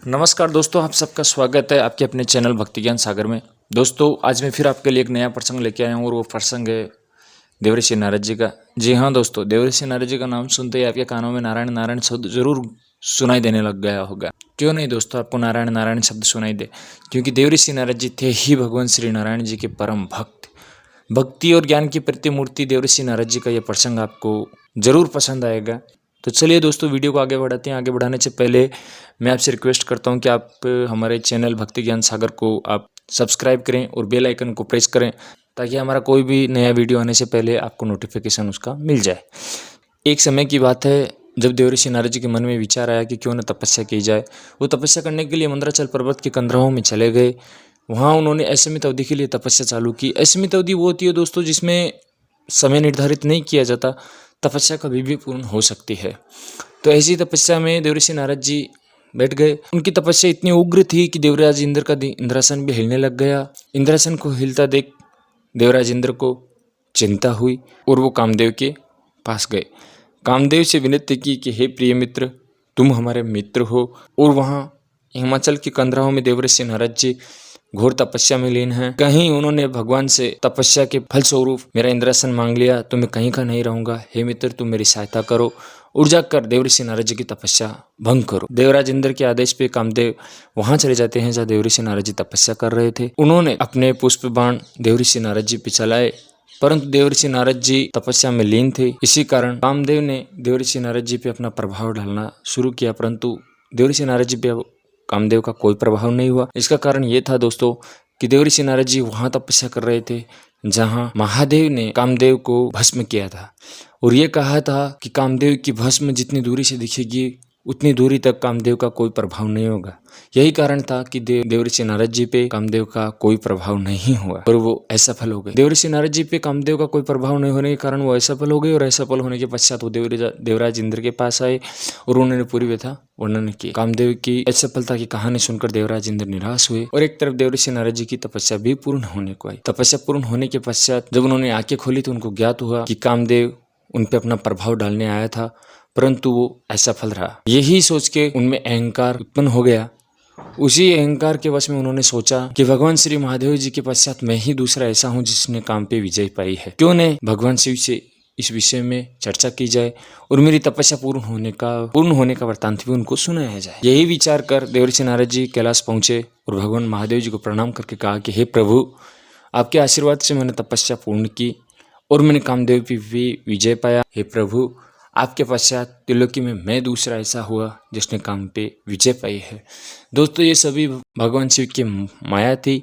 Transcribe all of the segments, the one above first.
नमस्कार दोस्तों, आप सबका स्वागत है आपके अपने चैनल भक्ति ज्ञान सागर में। दोस्तों, आज मैं फिर आपके लिए एक नया प्रसंग लेके आया हूँ और वो प्रसंग है देवर्षि नारद जी का। जी हाँ दोस्तों, देवर्षि नारद जी का नाम सुनते ही आपके कानों में नारायण नारायण शब्द जरूर सुनाई देने लग गया होगा। क्यों नहीं दोस्तों, आपको नारायण नारायण शब्द सुनाई दे, क्योंकि देवर्षि नारद जी थे ही भगवान श्री नारायण जी के परम भक्त। भक्ति और ज्ञान की प्रतिमूर्ति देवर्षि नारद जी का यह प्रसंग आपको जरूर पसंद आएगा। तो चलिए दोस्तों, वीडियो को आगे बढ़ाते हैं। आगे बढ़ाने से पहले मैं आपसे रिक्वेस्ट करता हूं कि आप हमारे चैनल भक्ति ज्ञान सागर को आप सब्सक्राइब करें और बेल आइकन को प्रेस करें, ताकि हमारा कोई भी नया वीडियो आने से पहले आपको नोटिफिकेशन उसका मिल जाए। एक समय की बात है जब देवर्षि नारद जी के मन में विचार आया कि क्यों न तपस्या की जाए। वो तपस्या करने के लिए मंदराचल पर्वत के कंदरों में चले गए। वहाँ उन्होंने असीमित अवधि के लिए तपस्या चालू की। असीमित अवधि वो होती है दोस्तों जिसमें समय निर्धारित नहीं किया जाता। तपस्या कभी भी पूर्ण हो सकती है। तो ऐसी तपस्या में देवर्षि नारद जी बैठ गए। उनकी तपस्या इतनी उग्र थी कि देवराज इंद्र का इंद्रासन भी हिलने लग गया। इंद्रासन को हिलता देख देवराज इंद्र को चिंता हुई और वो कामदेव के पास गए। कामदेव से विनती की कि हे प्रिय मित्र, तुम हमारे मित्र हो। और वहाँ हिमाचल के कंदराओं में देवर्षि नारद जी घोर तपस्या में लीन हैं। कहीं उन्होंने भगवान से तपस्या के फल स्वरूप मेरा इंद्रासन मांग लिया तो मैं कहीं का नहीं रहूंगा। हे मित्र, तुम मेरी सहायता करो, ऊर्जा कर देवर्षि नारद जी की तपस्या भंग करो। देवराज इंद्र के आदेश पे कामदेव वहां चले जाते हैं जहाँ देवर्षि नारद जी तपस्या कर रहे थे। उन्होंने अपने पुष्प बाण देवर्षि नारद जी पे चलाए, परंतु देवर्षि नारद जी तपस्या में लीन थे। इसी कारण कामदेव ने देवर्षि नारद जी पे अपना प्रभाव डालना शुरू किया, परंतु देवर्षि नारद जी पे कामदेव का कोई प्रभाव नहीं हुआ। इसका कारण ये था दोस्तों कि देवर्षि नारद जी वहां तपस्या कर रहे थे जहां महादेव ने कामदेव को भस्म किया था, और ये कहा था कि कामदेव की भस्म जितनी दूरी से दिखेगी उतनी दूरी तक कामदेव का कोई प्रभाव नहीं होगा। यही कारण था कि देवर्षि नारद जी पे कामदेव का कोई प्रभाव नहीं हुआ और वो असफल हो गए। देवर्षि नारद जी पे कामदेव का कोई प्रभाव नहीं होने के कारण वो असफल हो गए, और असफल होने के पश्चात वो देवराज इंद्र के पास आए और उन्होंने पूरी व्यथा वर्णन की। कामदेव की असफलता की कहानी सुनकर देवराज इंद्र निराश हुए और एक तरफ देवर्षि नारद जी की तपस्या भी पूर्ण होने को आई। तपस्या पूर्ण होने के पश्चात जब उन्होंने आंखें खोली तो उनको ज्ञात हुआ कि कामदेव उन पे अपना प्रभाव डालने आया था, परंतु वो असफल रहा। यही सोच के उनमें अहंकार उत्पन्न हो गया। उसी अहंकार के वश में उन्होंने सोचा कि भगवान श्री महादेव जी के पश्चात मैं ही दूसरा ऐसा हूँ जिसने काम पे विजय पाई है। क्यों नहीं भगवान शिव से इस विषय में चर्चा की जाए और मेरी तपस्या पूर्ण होने का वृत्तांत भी उनको सुनाया जाए। यही विचार कर देवर्षि नारद जी कैलाश पहुंचे और भगवान महादेव जी को प्रणाम करके कहा कि हे प्रभु, आपके आशीर्वाद से मैंने तपस्या पूर्ण की और मैंने कामदेव पे भी विजय पाया। हे प्रभु, आपके पश्चात त्रिलोकी में मैं दूसरा ऐसा हुआ जिसने काम पे विजय पाई है। दोस्तों, ये सभी भगवान शिव की माया थी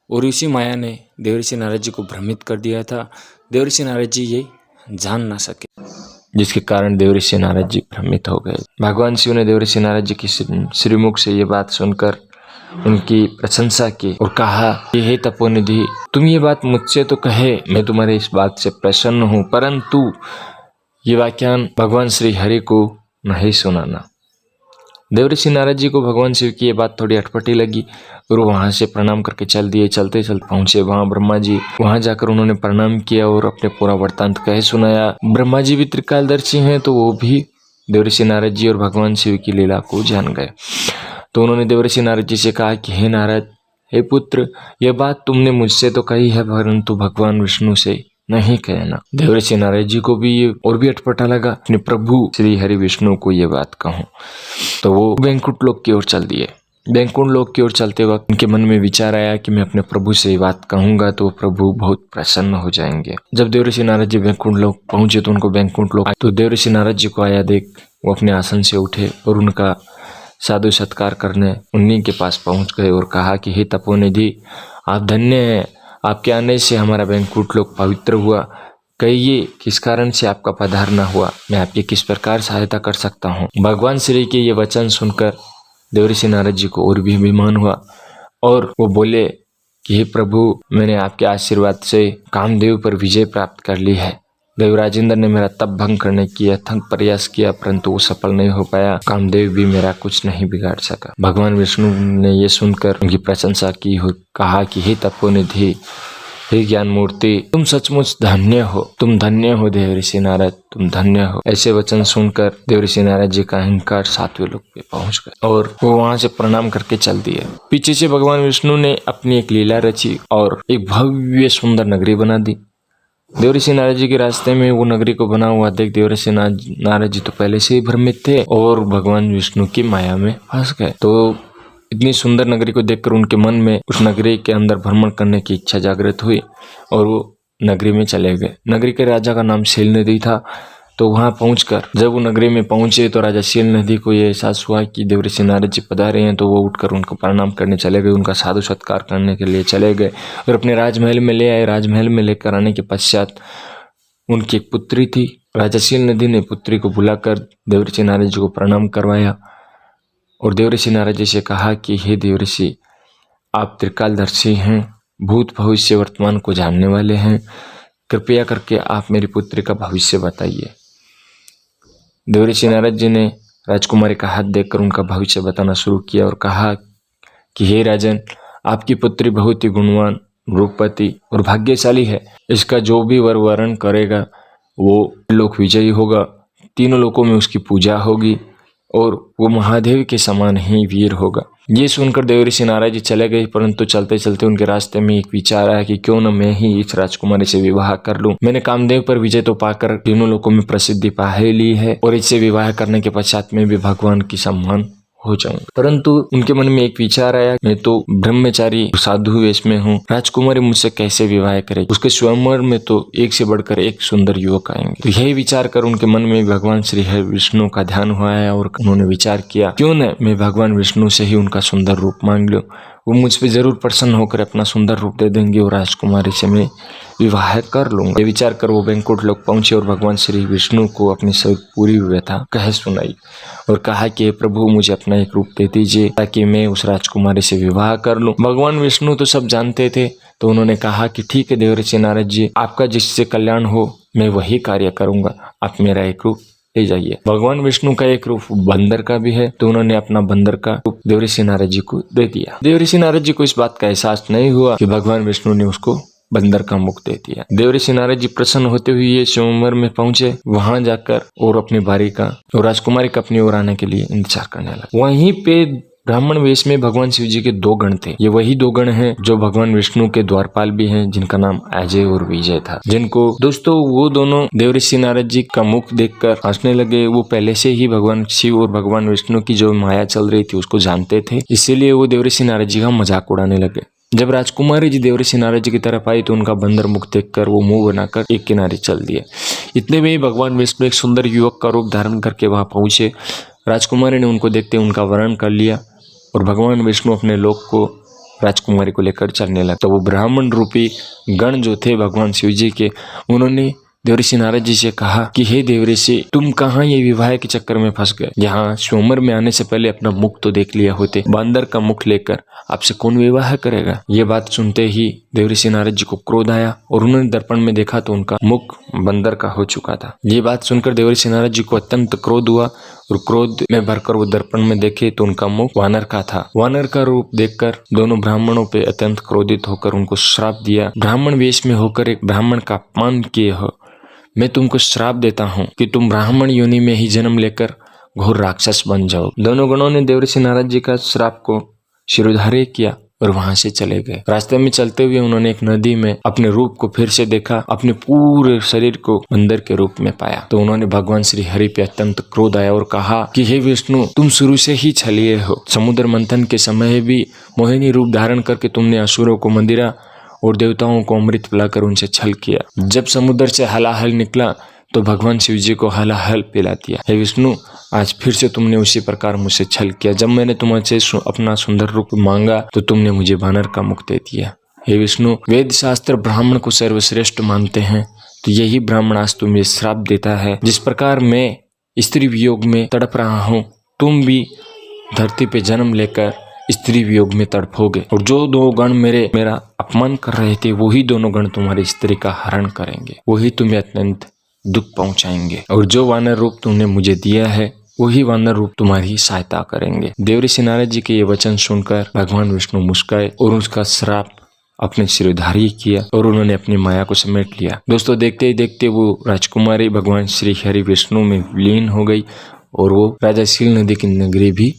और इसी माया ने देवर्षि नारद जी को भ्रमित कर दिया था। देवर्षि नारद जी ये जान ना सके, जिसके कारण देवर्षि नारद जी भ्रमित हो गए। भगवान शिव ने देवर्षि नारद जी की श्रीमुख से ये बात सुनकर उनकी प्रशंसा की और कहा कि हे तपोनिधि, तुम ये बात मुझसे तो कहे, मैं तुम्हारे इस बात से प्रसन्न हूँ, परंतु ये वाक्यान भगवान श्री हरि को नहीं सुनाना। देवर्षि नारद जी को भगवान शिव की ये बात थोड़ी अटपटी लगी और वहां से प्रणाम करके चल दिए। चलते चलते पहुंचे वहां ब्रह्मा जी। वहां जाकर उन्होंने प्रणाम किया और अपने पूरा वृत्तांत कह सुनाया। ब्रह्मा जी भी त्रिकालदर्शी हैं, तो वो भी देवर्षि नारद जी और भगवान शिव की लीला को जान गए। तो उन्होंने देवर्षि नारद जी से कहा कि हे नारद, हे पुत्र, यह बात तुमने मुझसे तो कही है, परंतु भगवान विष्णु से नहीं कहना। देवर्षि नारद जी को भी ये और भी अटपटा लगा, अपने प्रभु श्री हरि विष्णु को ये बात कहूं। तो वो वैकुंठ लोक की ओर चल दिए। वैकुंठ लोक की ओर चलते वक्त उनके मन में विचार आया कि मैं अपने प्रभु से ये बात कहूंगा तो प्रभु बहुत प्रसन्न हो जाएंगे। जब देवर्षि नारद जी वैकुंठ लोक पहुंचे तो उनको वैकुंठ लोक तो देवर्षि नारद जी को आया देख वो अपने आसन से उठे और उनका साधु सत्कार करने उन्हीं के पास पहुंच गए और कहा कि हे तपोनिधि, आप धन्य हैं, आपके आने से हमारा वैकुंठ लोक पवित्र हुआ। कहिए किस कारण से आपका पधारना हुआ, मैं आपकी किस प्रकार सहायता कर सकता हूँ। भगवान श्री के ये वचन सुनकर देवर्षि नारद जी को और भी अभिमान हुआ और वो बोले कि हे प्रभु, मैंने आपके आशीर्वाद से कामदेव पर विजय प्राप्त कर ली है। देवराज इंद्र ने मेरा तप भंग करने की अथक प्रयास किया, परंतु वो सफल नहीं हो पाया। कामदेव भी मेरा कुछ नहीं बिगाड़ सका। भगवान विष्णु ने ये सुनकर उनकी प्रशंसा की, कहा कि हे तपोनिधि, हे ज्ञान मूर्ति, तुम सचमुच धन्य हो, तुम धन्य हो देवऋषि नारद, तुम धन्य हो। ऐसे वचन सुनकर देवऋषि नारद जी का अहंकार 7वें लोक पे पहुंच गए और वो वहां से प्रणाम करके चल दिए। पीछे से भगवान विष्णु ने अपनी एक लीला रची और एक भव्य सुंदर नगरी बना दी। देवऋषि नारद जी के रास्ते में वो नगरी को बना हुआ देख देवऋषि नारद जी तो पहले से ही भ्रमित थे और भगवान विष्णु की माया में फंस गए। तो इतनी सुंदर नगरी को देखकर उनके मन में उस नगरी के अंदर भ्रमण करने की इच्छा जागृत हुई और वो नगरी में चले गए। नगरी के राजा का नाम शैलनिधि था। तो वहां पहुंचकर जब वो नगरी में पहुंचे तो राजा शैलनिधि को ये एहसास हुआ कि देवऋषि नारद जी पधारे हैं। तो वो उठकर उनको प्रणाम करने चले गए, उनका साधु सत्कार करने के लिए चले गए और अपने राजमहल में ले आए। राजमहल में लेकर आने के पश्चात उनकी एक पुत्री थी। राजा शैलनिधि ने पुत्री को बुलाकर देवऋषि नारद जी को प्रणाम करवाया और देवऋषि नारद जी से कहा कि हे देवऋषि, आप त्रिकालदर्शी हैं, भूत भविष्य वर्तमान को जानने वाले हैं, कृपया करके आप मेरी पुत्री का भविष्य बताइए। देवऋषि नारद जी ने राजकुमारी का हाथ देखकर उनका भविष्य बताना शुरू किया और कहा कि हे राजन, आपकी पुत्री बहुत ही गुणवान, रूपवती और भाग्यशाली है। इसका जो भी वर वरण करेगा वो लोक विजयी होगा, तीनों लोकों में उसकी पूजा होगी और वो महादेव के समान ही वीर होगा। ये सुनकर देवऋषि नारद जी चले गए, परंतु चलते चलते उनके रास्ते में एक विचार आया कि क्यों न मैं ही इस राजकुमारी से विवाह कर लूं। मैंने कामदेव पर विजय तो पाकर तीनों लोकों में प्रसिद्धि पा ही ली है और इससे विवाह करने के पश्चात में भी भगवान की सम्मान हो जाऊंगा। परंतु उनके मन में एक विचार आया, मैं तो ब्रह्मचारी साधु वेश में हूँ, राजकुमारी मुझसे कैसे विवाह करेगी? उसके स्वयंवर में तो एक से बढ़कर एक सुंदर युवक आएंगे। तो यही विचार कर उनके मन में भगवान श्री हरि विष्णु का ध्यान हुआ है और उन्होंने विचार किया, क्यों न मैं भगवान विष्णु से ही उनका सुंदर रूप मांग लूं। वो मुझ पे जरूर प्रसन्न होकर अपना सुंदर रूप दे देंगे और राजकुमारी से मैं विवाह कर लूंगा। ये विचार कर वो बैंकुट लोक पहुंचे और भगवान श्री विष्णु को अपनी पूरी व्यथा कह सुनाई और कहा कि प्रभु, मुझे अपना एक रूप दे दीजिए ताकि मैं उस राजकुमारी से विवाह कर लूं। भगवान विष्णु तो सब जानते थे, तो उन्होंने कहा कि ठीक है देवऋषि नारद जी, आपका जिससे कल्याण हो मैं वही कार्य करूंगा, आप मेरा एक रूप ले जाइए। भगवान विष्णु का एक रूप बंदर का भी है, तो उन्होंने अपना बंदर का रूप देवऋषि नारद जी को दे दिया। देवऋषि नारद जी को इस बात का एहसास नहीं हुआ कि भगवान विष्णु ने उसको बंदर का मुख दे दिया। देवऋषि नारद जी प्रसन्न होते हुए ये स्वयंवर में पहुंचे, वहां जाकर और अपनी बारी का और राजकुमारी का अपनी ओर आने के लिए इंतजार करने लगे। वहीं पे ब्राह्मण वेश में भगवान शिव जी के 2 गण थे। ये वही 2 गण हैं जो भगवान विष्णु के द्वारपाल भी हैं, जिनका नाम अजय और विजय था। जिनको दोस्तों वो दोनों देवऋषि नारद जी का मुख देखकर हंसने लगे। वो पहले से ही भगवान शिव और भगवान विष्णु की जो माया चल रही थी उसको जानते थे, इसीलिए वो देवऋषि नारद जी का मजाक उड़ाने लगे। जब राजकुमारी जी देवऋषि नारद जी की तरफ आई तो उनका बंदर मुख देखकर वो मुंह बनाकर एक किनारे चल दिए। इतने में ही भगवान विष्णु एक सुंदर युवक का रूप धारण करके वहां पहुंचे। राजकुमारी ने उनको देखते उनका वर्ण कर लिया और भगवान विष्णु अपने लोक को राजकुमारी को लेकर चलने लगे। तो वो ब्राह्मण रूपी गण जो थे भगवान शिव जी के, उन्होंने देवऋषि नारद जी से कहा कि हे देवऋषि, तुम कहाँ ये विवाह के चक्कर में फंस गए? यहाँ स्वयंवर में आने से पहले अपना मुख तो देख लिया होते। बंदर का मुख लेकर आपसे कौन विवाह करेगा? ये बात सुनते ही देवऋषि नारद जी को क्रोध आया और उन्होंने दर्पण में देखा तो उनका मुख बंदर का हो चुका था। ये बात सुनकर देवऋषि नारद जी को अत्यंत क्रोध हुआ और क्रोध में भरकर वो दर्पण में देखे तो उनका मुख वानर का था। वानर का रूप देखकर दोनों ब्राह्मणों पे अत्यंत क्रोधित होकर उनको श्राप दिया। ब्राह्मण वेश में होकर एक ब्राह्मण का अपमान किए हो, मैं तुमको श्राप देता हूँ कि तुम ब्राह्मण योनि में ही जन्म लेकर घोर राक्षस बन जाओ। दोनों गणों ने देवऋषि नारद जी का श्राप को शिरोधार्य किया और वहां से चले गए। रास्ते में चलते हुए उन्होंने एक नदी में अपने रूप को फिर से देखा, अपने पूरे शरीर को बंदर के रूप में पाया। तो उन्होंने भगवान श्री हरि पे अत्यंत क्रोध आया और कहा कि हे विष्णु, तुम शुरू से ही छलिए हो। समुद्र मंथन के समय भी मोहिनी रूप धारण करके तुमने असुरों को मंदिरा और देवताओं को अमृत पिलाकर उनसे छल किया। जब समुद्र से हलाहल निकला तो भगवान शिव जी को हलाहल पिला दिया। हे विष्णु, आज फिर से तुमने उसी प्रकार मुझसे छल किया। जब मैंने तुमसे अपना सुंदर रूप मांगा तो तुमने मुझे वानर का मुख दे दिया। हे विष्णु, वेद शास्त्र ब्राह्मण को सर्वश्रेष्ठ मानते हैं, तो यही ब्राह्मण आज तुम्हें श्राप देता है। जिस प्रकार मैं स्त्री वियोग में तड़प रहा हूँ, तुम भी धरती पे जन्म लेकर स्त्री वियोग में तड़पोगे और जो 2 गण मेरा अपमान कर रहे थे वही दोनों गण तुम्हारी स्त्री का हरण करेंगे, वही तुम्हें अत्यंत दुख पहुंचाएंगे और जो वानर रूप तुमने मुझे दिया है वही वानर रूप तुम्हारी सहायता करेंगे। देवऋषि नारद जी के ये वचन सुनकर भगवान विष्णु मुस्काए और उसका श्राप अपने सिरधारी किया और उन्होंने अपनी माया को समेट लिया। दोस्तों देखते ही देखते वो राजकुमारी भगवान श्री हरि विष्णु में विलीन हो गई और वो राजा सील नदी की नगरी भी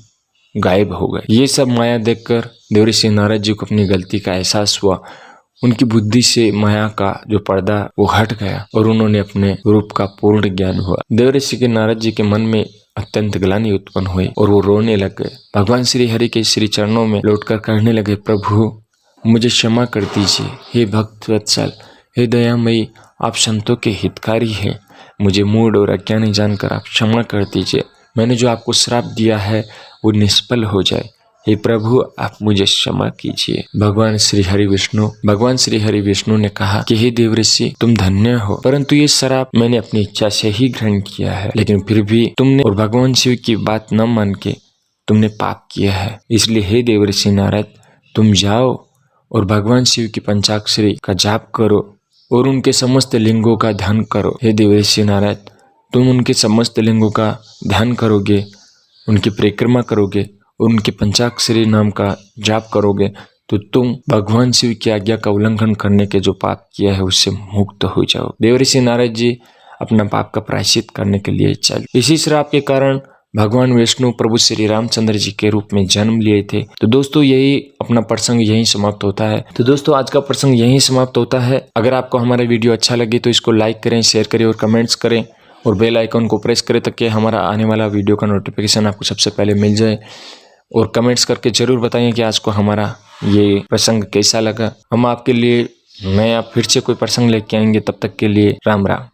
गायब हो गए। ये सब माया देखकर देवर्षि नारद जी को अपनी गलती का एहसास हुआ। उनकी बुद्धि से माया का जो पर्दा वो हट गया और उन्होंने अपने रूप का पूर्ण ज्ञान हुआ। देवर्षि के नारद जी के मन में अत्यंत ग्लानि उत्पन्न हुई और वो रोने लग गए। भगवान श्री हरि के श्री चरणों में लौटकर कहने लगे, प्रभु मुझे क्षमा कर दीजिए। हे भक्त वत्सल, हे दयामयी, आप संतों के हितकारी हैं। मुझे मूढ़ और अज्ञानी जानकर आप क्षमा कर दीजिए। मैंने जो आपको श्राप दिया है वो निष्फल हो जाए। हे प्रभु आप मुझे क्षमा कीजिए। भगवान श्री हरि विष्णु ने कहा कि हे देवर्षि तुम धन्य हो, परंतु ये श्राप मैंने अपनी इच्छा से ही ग्रहण किया है, लेकिन फिर भी तुमने और भगवान शिव की बात न मान के तुमने पाप किया है। इसलिए हे देवर्षि नारद तुम जाओ और भगवान शिव की पंचाक्षरी का जाप करो और उनके समस्त लिंगों का ध्यान करो। हे देवर्षि नारद तुम उनके समस्त लिंगों का ध्यान करोगे, उनकी परिक्रमा करोगे और उनके पंचाक्षरी नाम का जाप करोगे तो तुम भगवान शिव की आज्ञा का उल्लंघन करने के जो पाप किया है उससे मुक्त हो जाओ। देवर्षि नारद जी अपना पाप का प्रायश्चित करने के लिए चले। इसी श्राप के कारण भगवान विष्णु प्रभु श्री रामचंद्र जी के रूप में जन्म लिए थे। तो दोस्तों यही अपना प्रसंग यहीं समाप्त होता है। तो दोस्तों आज का प्रसंग यहीं समाप्त होता है। अगर आपको हमारा वीडियो अच्छा लगे तो इसको लाइक करें, शेयर करें और कमेंट्स करें और बेल आइकन को प्रेस करें ताकि हमारा आने वाला वीडियो का नोटिफिकेशन आपको सबसे पहले मिल जाए। और कमेंट्स करके जरूर बताइए कि आज को हमारा ये प्रसंग कैसा लगा। हम आपके लिए नया फिर से कोई प्रसंग लेके आएंगे। तब तक के लिए राम राम।